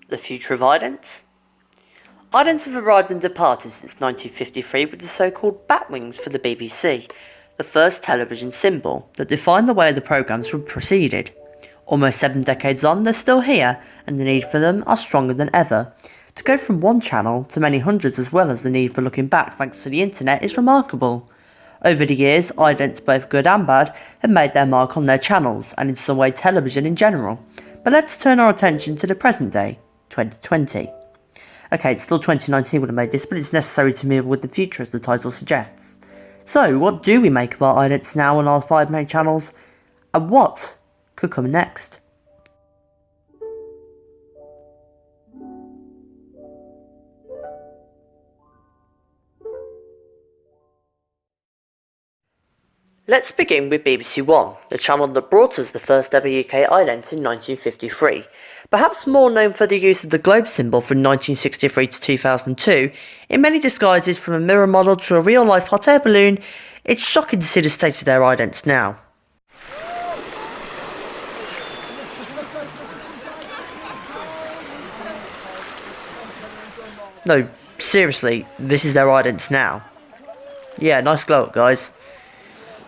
The future of idents? Idents have arrived and departed since 1953 with the so-called bat wings for the BBC, the first television symbol that defined the way the programmes were proceeded. Almost 7 decades on, they're still here, and the need for them are stronger than ever. To go from one channel to many hundreds, as well as the need for looking back thanks to the internet, is remarkable. Over the years, idents, both good and bad, have made their mark on their channels, and in some way television in general. But let's turn our attention to the present day, 2020. Okay, it's still 2019 when I made this, but it's necessary to move with the future as the title suggests. So, what do we make of our idents now on our 5 main channels? And what could come next? Let's begin with BBC One, the channel that brought us the first ever UK ident in 1953. Perhaps more known for the use of the globe symbol from 1963 to 2002, in many disguises from a mirror model to a real-life hot air balloon, it's shocking to see the state of their idents now. No, seriously, this is their idents now. Yeah, nice glow up, guys.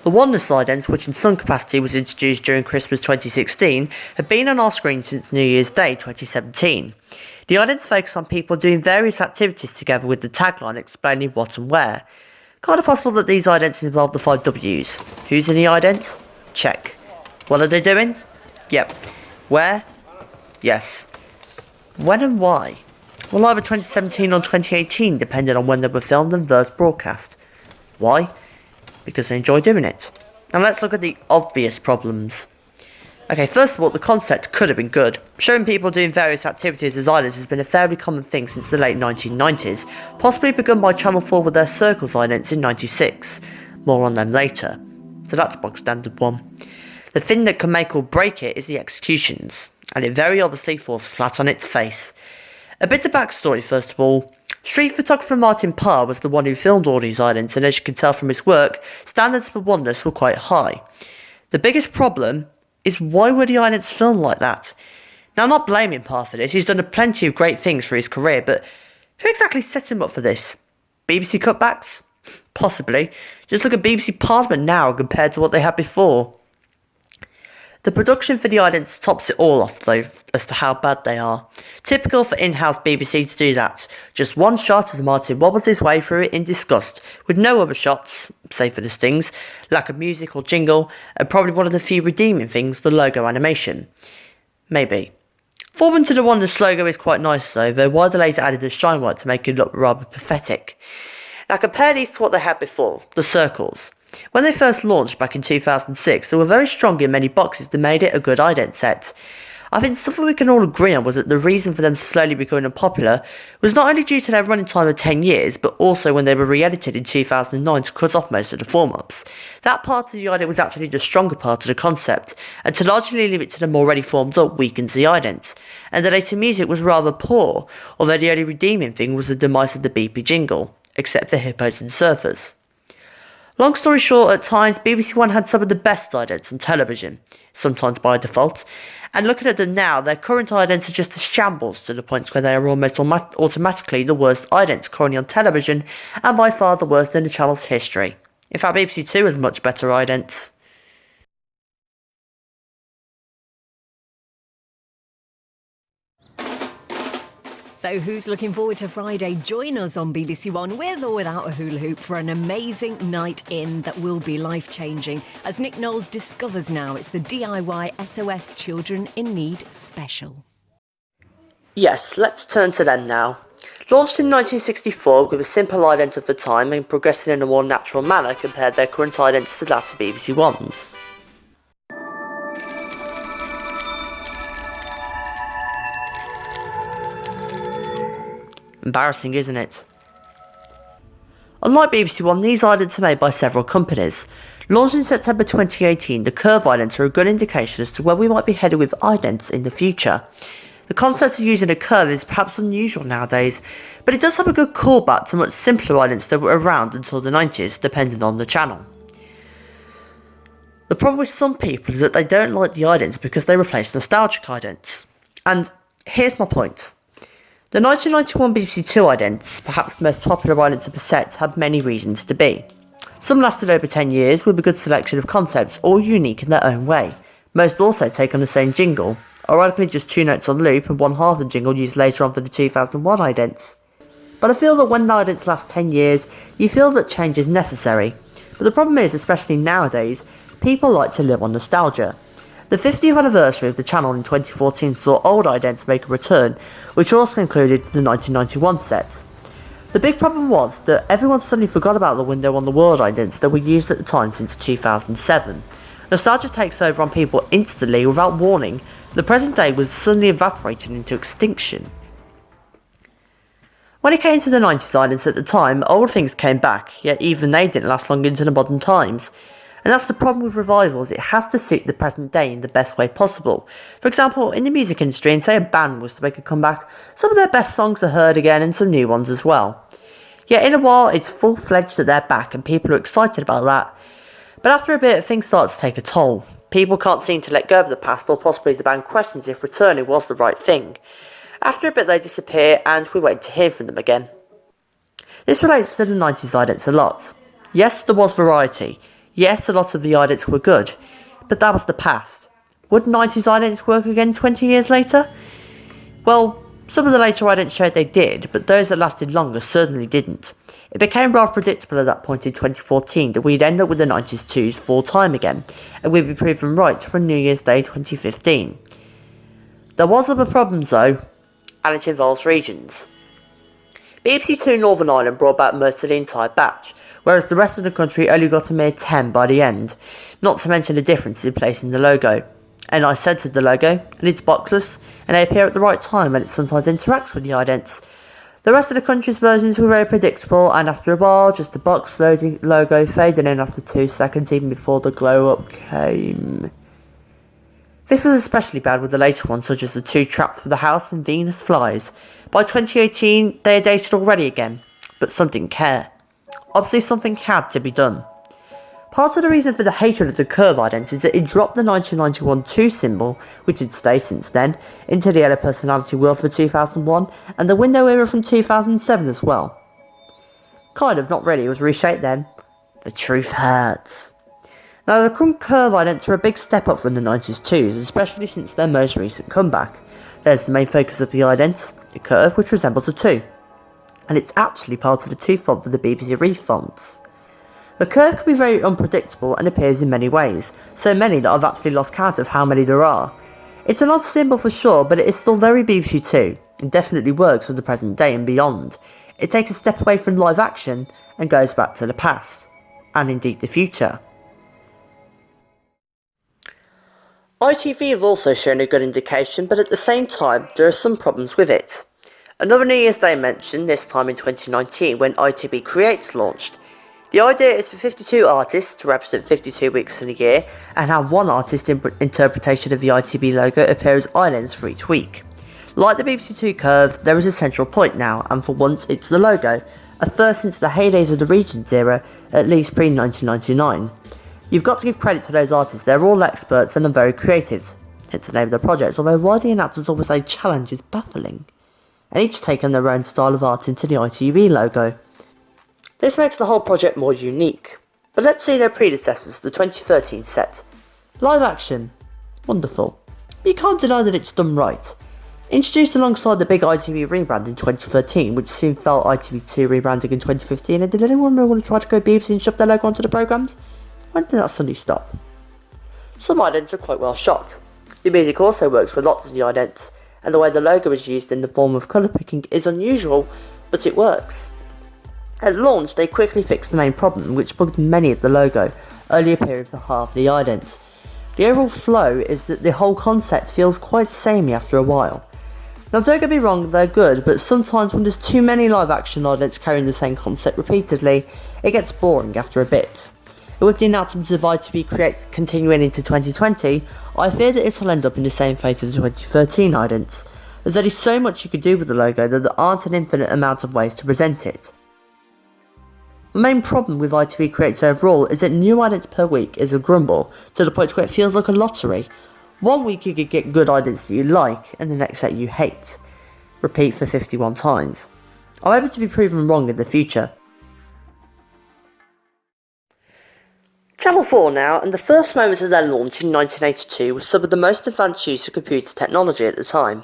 The Oneness ident, which in some capacity was introduced during Christmas 2016, had been on our screen since New Year's Day 2017. The idents focus on people doing various activities together with the tagline explaining what and where. Kind of possible that these idents involve the 5 W's. Who's in the ident? Check. What are they doing? Yep. Where? Yes. When and why? Well, either 2017 or 2018, depending on when they were filmed and first broadcast. Why? Because they enjoy doing it. And let's look at the obvious problems. Okay, first of all, the concept could have been good. Showing people doing various activities as idents has been a fairly common thing since the late 1990s, possibly begun by Channel 4 with their Circles idents in 96. More on them later. So that's bog standard one. The thing that can make or break it is the executions, and it very obviously falls flat on its face. A bit of backstory first of all. Street photographer Martin Parr was the one who filmed all these idents, and as you can tell from his work, standards for oneness were quite high. The biggest problem is why were the idents filmed like that? Now I'm not blaming Parr for this, he's done plenty of great things for his career, but who exactly set him up for this? BBC cutbacks? Possibly. Just look at BBC Parliament now compared to what they had before. The production for the idents tops it all off though, as to how bad they are. Typical for in-house BBC to do that. Just one shot as Martin wobbles his way through it in disgust, with no other shots, save for the stings, lack of music or jingle, and probably one of the few redeeming things, the logo animation. Maybe. Forming to the Oneness logo is quite nice though why the laser added a shine work to make it look rather pathetic. Now compare these to what they had before, the circles. When they first launched back in 2006, they were very strong in many boxes that made it a good ident set. I think something we can all agree on was that the reason for them slowly becoming unpopular was not only due to their running time of 10 years, but also when they were re-edited in 2009 to cut off most of the form-ups. That part of the ident was actually the stronger part of the concept, and to largely leave it to them already formed up weakens the ident. And the later music was rather poor, although the only redeeming thing was the demise of the BP jingle, except for hippos and surfers. Long story short, at times BBC One had some of the best idents on television, sometimes by default, and looking at them now, their current idents are just a shambles to the point where they are almost automatically the worst idents currently on television, and by far the worst in the channel's history. In fact, BBC Two has much better idents. So who's looking forward to Friday? Join us on BBC One with or without a hula hoop for an amazing night in that will be life-changing. As Nick Knowles discovers now, it's the DIY SOS Children in Need Special. Yes, let's turn to them now. Launched in 1964 with a simple ident of the time and progressing in a more natural manner compared their current idents to that of BBC One's. Embarrassing, isn't it? Unlike BBC One, these idents are made by several companies. Launched in September 2018, the curve idents are a good indication as to where we might be headed with idents in the future. The concept of using a curve is perhaps unusual nowadays, but it does have a good callback to much simpler idents that were around until the 90s, depending on the channel. The problem with some people is that they don't like the idents because they replace nostalgic idents. And here's my point. The 1991 BBC Two idents, perhaps the most popular idents of the set, had many reasons to be. Some lasted over 10 years with a good selection of concepts, all unique in their own way. Most also take on the same jingle, ironically just two notes on loop and one half of the jingle used later on for the 2001 idents. But I feel that when the idents last 10 years, you feel that change is necessary. But the problem is, especially nowadays, people like to live on nostalgia. The 50th anniversary of the channel in 2014 saw old idents make a return, which also included the 1991 set. The big problem was that everyone suddenly forgot about the window on the world idents that were used at the time since 2007. Nostalgia takes over on people instantly without warning. The present day was suddenly evaporating into extinction. When it came to the 90s idents at the time, old things came back, yet even they didn't last long into the modern times. And that's the problem with revivals, it has to suit the present day in the best way possible. For example, in the music industry, and say a band was to make a comeback, some of their best songs are heard again and some new ones as well. Yet in a while, it's full-fledged that they're back and people are excited about that. But after a bit, things start to take a toll. People can't seem to let go of the past, or possibly the band questions if returning was the right thing. After a bit they disappear and we wait to hear from them again. This relates to the 90s idents a lot. Yes, there was variety. Yes, a lot of the idents were good, but that was the past. Would 90s idents work again 20 years later? Well, some of the later idents showed they did, but those that lasted longer certainly didn't. It became rather predictable at that point in 2014 that we'd end up with the 90s twos full time again, and we'd be proven right for New Year's Day 2015. There was other problems though, and it involves regions. BBC Two Northern Ireland brought back most of the entire batch, whereas the rest of the country only got a mere 10 by the end, not to mention the difference in placing the logo. And I censored the logo, and it's boxless, and they appear at the right time and it sometimes interacts with the idents. The rest of the country's versions were very predictable, and after a while, just the box loading logo faded in after 2 seconds even before the glow up came. This was especially bad with the later ones such as the two traps for the house and Venus Flies. By 2018, they are dated already again, but some didn't care. Obviously something had to be done. Part of the reason for the hatred of the curve ident is that it dropped the 1991 2 symbol, which had stayed since then, into the yellow personality wheel for 2001, and the window era from 2007 as well. Kind of, not really, it was reshaped then. The truth hurts. Now the current curve idents are a big step up from the 90s 2s, especially since their most recent comeback. There's the main focus of the ident, a curve which resembles a 2. And it's actually part of the 2 font for the BBC Reef fonts. The curve can be very unpredictable and appears in many ways, so many that I've actually lost count of how many there are. It's an odd symbol for sure, but it is still very BBC Two, and definitely works for the present day and beyond. It takes a step away from live action and goes back to the past, and indeed the future. ITV have also shown a good indication, but at the same time there are some problems with it. Another New Year's Day mention, this time in 2019 when ITV Creates launched. The idea is for 52 artists to represent 52 weeks in a year and have one artist interpretation of the ITV logo appear as islands for each week. Like the BBC Two curve, there is a central point now, and for once it's the logo, a first since the heydays of the Regions era, at least pre-1999. You've got to give credit to those artists, they're all experts and are very creative. Hence the name of the project, although why the announcers always say challenge is baffling. And each take on their own style of art into the ITV logo. This makes the whole project more unique. But let's see their predecessors, the 2013 set. Live action. Wonderful. But you can't deny that it's done right. Introduced alongside the big ITV rebrand in 2013, which soon fell ITV2 rebranding in 2015, and did anyone really want to try to go BBC and shove their logo onto the programmes? When did that suddenly stop? Some idents are quite well shot. The music also works with lots of the idents, and the way the logo is used in the form of colour picking is unusual, but it works. At launch, they quickly fixed the main problem, which bugged many of the logo, only appearing for half the ident. The overall flow is that the whole concept feels quite samey after a while. Now don't get me wrong, they're good, but sometimes when there's too many live action idents carrying the same concept repeatedly, it gets boring after a bit. And with the announcement of ITV Creates continuing into 2020, I fear that it'll end up in the same fate as the 2013 idents. There's only so much you could do with the logo that there aren't an infinite amount of ways to present it. The main problem with ITV Creates overall is that new idents per week is a grumble, to the point where it feels like a lottery. One week you could get good idents that you like, and the next set you hate. repeat for 51 times. I'm able to be proven wrong in the future. Channel 4 now, and the first moments of their launch in 1982 were some of the most advanced use of computer technology at the time.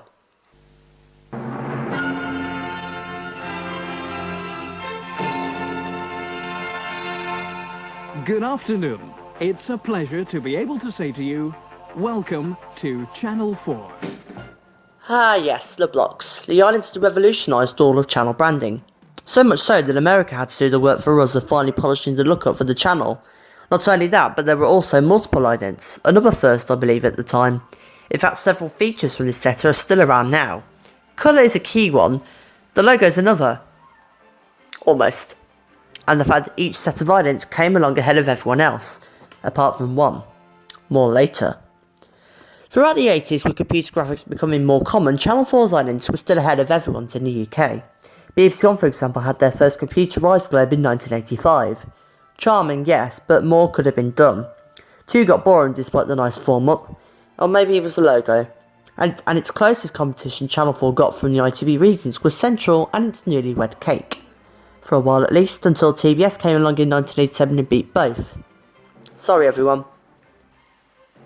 Good afternoon. It's a pleasure to be able to say to you, welcome to Channel 4. Ah yes, the blocks. The Idents revolutionised all of channel branding. So much so that America had to do the work for us of finally polishing the lookup for the channel. Not only that, but there were also multiple idents, another first I believe at the time. In fact, several features from this set are still around now. Colour is a key one, the logo is another. Almost. And the fact that each set of idents came along ahead of everyone else, apart from one. More later. Throughout the 80s, with computer graphics becoming more common, Channel 4's idents were still ahead of everyone's in the UK. BBC One, for example, had their first computerised globe in 1985. Charming, yes, but more could have been done. 2 got boring despite the nice form-up, or maybe it was the logo. And its closest competition Channel 4 got from the ITV regions was Central and its newlywed cake. For a while at least, until TBS came along in 1987 and beat both. Sorry everyone.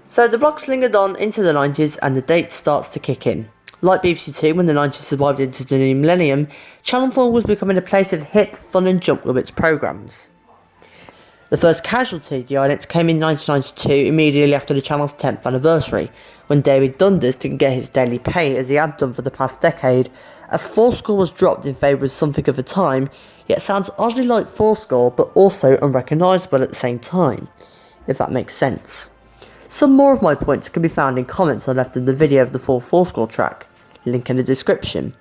So the blocks lingered on into the 90s and the date starts to kick in. Like BBC Two, when the 90s survived into the new millennium, Channel 4 was becoming a place of hip, fun and jump with its programmes. The first casualty, the Idents, came in 1992, immediately after the channel's 10th anniversary, when David Dundas didn't get his daily pay as he had done for the past decade, as Fourscore was dropped in favour of Something of a Time, yet sounds oddly like Fourscore but also unrecognisable at the same time, if that makes sense. Some more of my points can be found in comments I left in the video of the full Fourscore track, link in the description.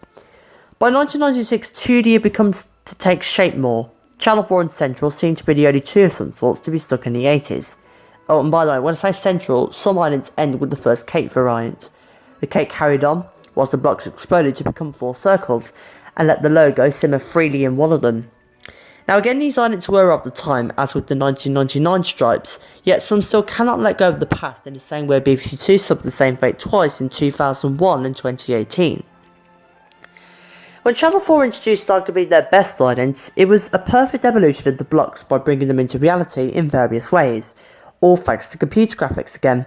By 1996, 2D had begun to take shape more. Channel 4 and Central seem to be the only two of some sorts to be stuck in the 80s. Oh, and by the way, when I say Central, some idents end with the first cake variant. The cake carried on, whilst the blocks exploded to become 4 circles, and let the logo simmer freely in one of them. Now again, these idents were of the time, as with the 1999 stripes, yet some still cannot let go of the past in the same way BBC Two subbed the same fate twice in 2001 and 2018. When Channel 4 introduced arguably their best idents, it was a perfect evolution of the blocks by bringing them into reality in various ways, all thanks to computer graphics again.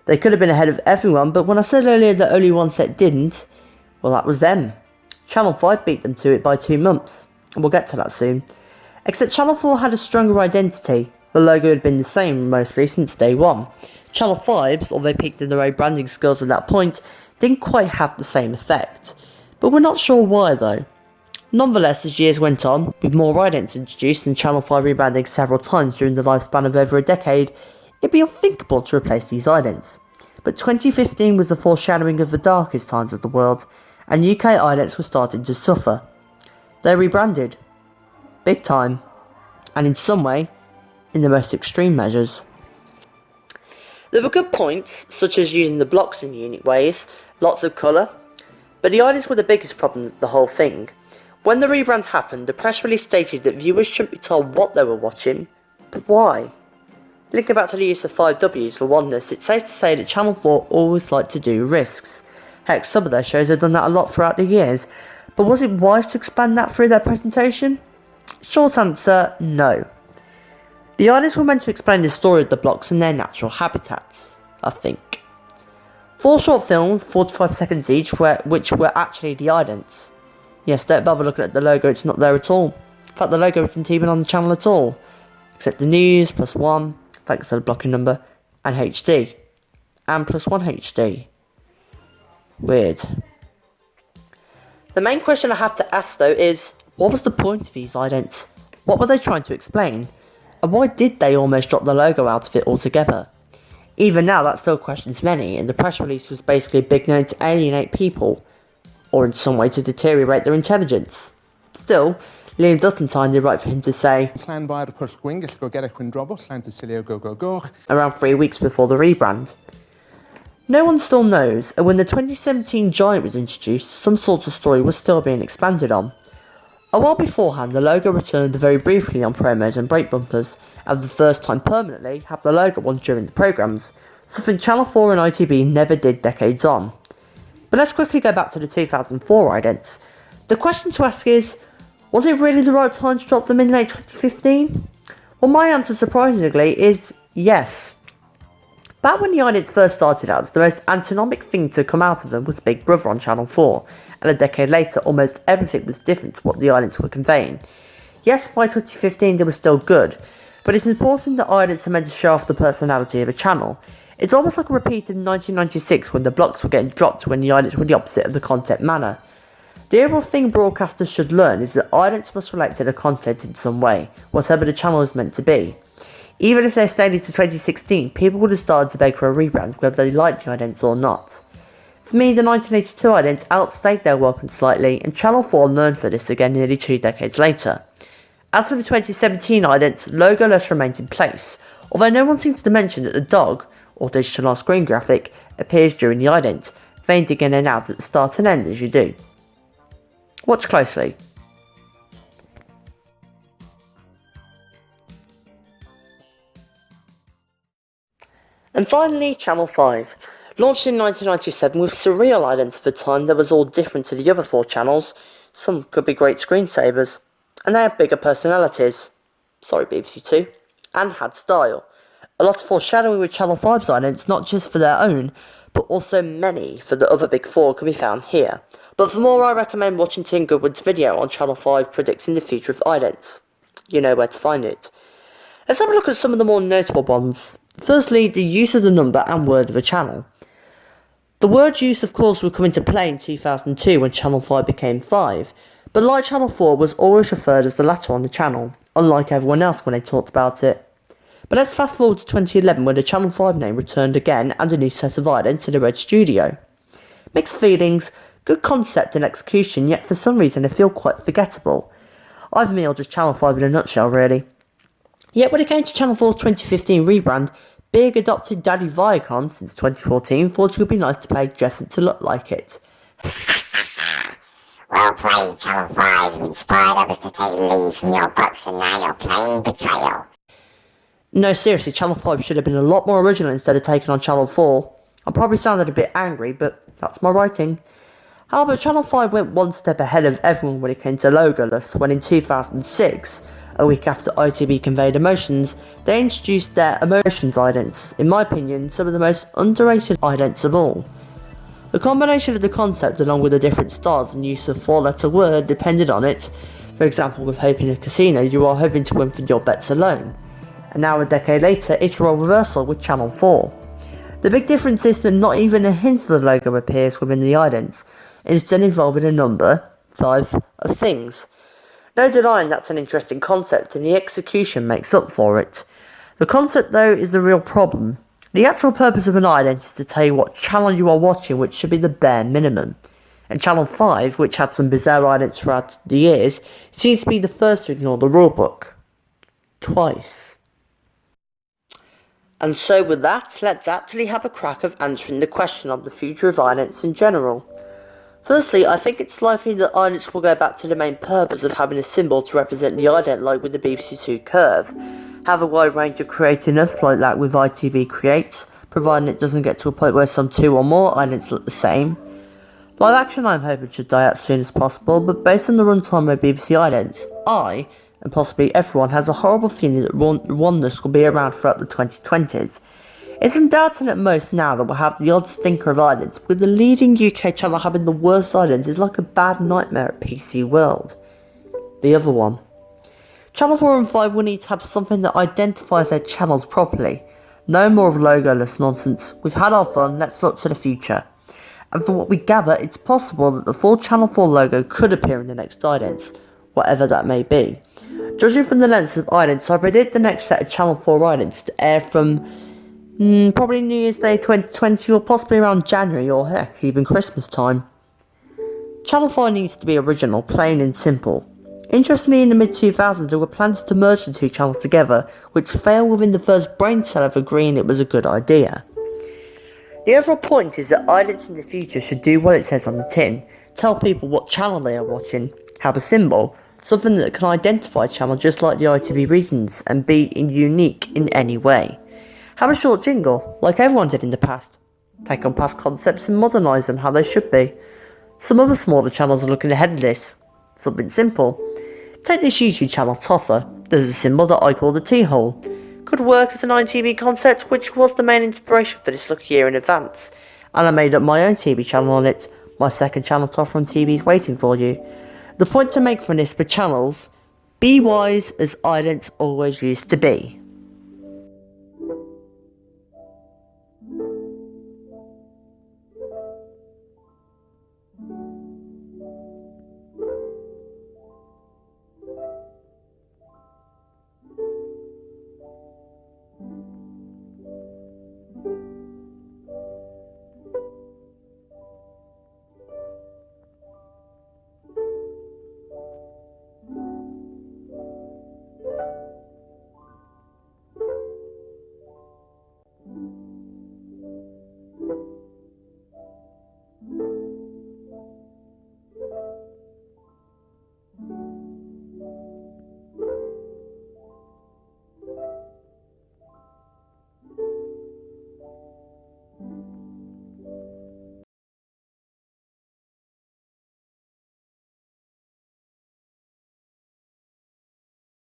They could have been ahead of everyone, but when I said earlier that only one set didn't, well that was them. Channel 5 beat them to it by 2 months, and we'll get to that soon. Except Channel 4 had a stronger identity. The logo had been the same mostly since day one. Channel 5's, although peaked in their own branding skills at that point, didn't quite have the same effect. But we're not sure why though. Nonetheless, as years went on, with more idents introduced and Channel 5 rebranding several times during the lifespan of over a decade, it'd be unthinkable to replace these idents. But 2015 was the foreshadowing of the darkest times of the world, and UK idents were starting to suffer. They rebranded. Big time. And in some way, in the most extreme measures. There were good points, such as using the blocks in unique ways, lots of colour, but the idents were the biggest problem of the whole thing. When the rebrand happened, the press release stated that viewers shouldn't be told what they were watching, but why? Linking back to the use of 5Ws for oneness, it's safe to say that Channel 4 always liked to do risks. Heck, some of their shows have done that a lot throughout the years, but was it wise to expand that through their presentation? Short answer, no. The idents were meant to explain the story of the blocks and their natural habitats, I think. 4 short films, 45 seconds each, which were actually the idents. Yes, don't bother looking at the logo, it's not there at all. In fact, the logo isn't even on the channel at all. Except the news, +1, thanks to the blocking number, and HD. And +1 HD. Weird. The main question I have to ask though is, what was the point of these idents? What were they trying to explain? And why did they almost drop the logo out of it altogether? Even now, that still questions many, and the press release was basically a big note to alienate people, or in some way to deteriorate their intelligence. Still, Liam Duttentine did right for him to say, around 3 weeks before the rebrand. No one still knows, and when the 2017 Giant was introduced, some sort of story was still being expanded on. A while beforehand, the logo returned very briefly on promos and break bumpers, and for the first time permanently had the logo on during the programmes, something Channel 4 and ITV never did decades on. But let's quickly go back to the 2004 idents. The question to ask is, was it really the right time to drop them in late 2015? Well, my answer surprisingly is yes. Back when the idents first started out, the most antinomic thing to come out of them was Big Brother on Channel 4, and a decade later almost everything was different to what the idents were conveying. Yes, by 2015 they were still good, but it's important that idents are meant to show off the personality of a channel. It's almost like a repeat of 1996 when the blocks were getting dropped when the idents were the opposite of the content manner. The overall thing broadcasters should learn is that idents must relate to the content in some way, whatever the channel is meant to be. Even if they stayed into 2016, people would have started to beg for a rebrand whether they liked the idents or not. For me, the 1982 idents outstayed their welcome slightly, and Channel 4 learned for this again nearly 2 decades later. As for the 2017 idents, logoless remained in place, although no one seems to mention that the dog, or digital on-screen graphic, appears during the ident, fading in and out at the start and end as you do. Watch closely. And finally, Channel 5. Launched in 1997 with surreal idents of a time that was all different to the other 4 channels. Some could be great screensavers, and they had bigger personalities. Sorry BBC 2. And had style. A lot of foreshadowing with Channel 5's idents, not just for their own, but also many for the other big 4 can be found here. But for more, I recommend watching Tim Goodwin's video on Channel 5 predicting the future of idents. You know where to find it. Let's have a look at some of the more notable ones. Firstly, the use of the number and word of a channel. The word use, of course, would come into play in 2002 when Channel 5 became 5, but like Channel 4 was always referred as the latter on the channel, unlike everyone else when they talked about it. But let's fast forward to 2011 when the Channel 5 name returned again and a new set of idents to the Red Studio. Mixed feelings, good concept and execution, yet for some reason they feel quite forgettable. Either me or just Channel 5 in a nutshell, really. Yet when it came to Channel 4's 2015 rebrand, Big adopted Daddy Viacom since 2014 thought it would be nice to play Dress It to Look Like It. Well played, Channel 5. You inspired others to take leave from your books and now you're playing betrayal. No, seriously, Channel 5 should have been a lot more original instead of taking on Channel 4. I probably sounded a bit angry, but that's my writing. However, Channel 5 went one step ahead of everyone when it came to logoless, when in 2006, a week after ITV conveyed emotions, they introduced their emotions idents, in my opinion, some of the most underrated idents of all. The combination of the concept along with the different styles and use of 4-letter word depended on it. For example, with Hope in a Casino, you are hoping to win for your bets alone. And now a decade later, it's a role reversal with Channel 4. The big difference is that not even a hint of the logo appears within the idents, instead involving a number, 5, of things. No denying that's an interesting concept and the execution makes up for it. The concept though is the real problem. The actual purpose of an ident is to tell you what channel you are watching, which should be the bare minimum. And Channel 5, which had some bizarre idents throughout the years, seems to be the first to ignore the rulebook. Twice. And so with that, let's actually have a crack of answering the question of the future of idents in general. Firstly, I think it's likely that idents will go back to the main purpose of having a symbol to represent the ident, like with the BBC 2 curve. Have a wide range of creativeness like that with ITV Creates, providing it doesn't get to a point where some 2 or more idents look the same. Live action I'm hoping should die out as soon as possible, but based on the runtime of BBC idents, I, and possibly everyone, has a horrible feeling that oneness will be around throughout the 2020s. It's undoubted at most now that we'll have the odd stinker of idents, with the leading UK channel having the worst idents is like a bad nightmare at PC World. The other one. Channel 4 and 5 will need to have something that identifies their channels properly. No more of logoless nonsense. We've had our fun, let's look to the future. And from what we gather, it's possible that the full Channel 4 logo could appear in the next idents, whatever that may be. Judging from the length of idents, I predict the next set of Channel 4 idents to air from probably New Year's Day 2020 or possibly around January or heck, even Christmas time. Channel 5 needs to be original, plain and simple. Interestingly, in the mid-2000s there were plans to merge the 2 channels together, which failed within the first brain cell of agreeing it was a good idea. The overall point is that idents in the future should do what it says on the tin, tell people what channel they are watching, have a symbol, something that can identify a channel just like the ITV regions and be unique in any way. Have a short jingle, like everyone did in the past. take on past concepts and modernise them how they should be. Some other smaller channels are looking ahead of this. Something simple. Take this YouTube channel, Toffer. There's a symbol that I call the T-hole. Could work as an ITV concept, which was the main inspiration for this look a year in advance. And I made up my own TV channel on it. My second channel, Toffer on TV, is waiting for you. The point to make from this for channels, be wise as Idents always used to be.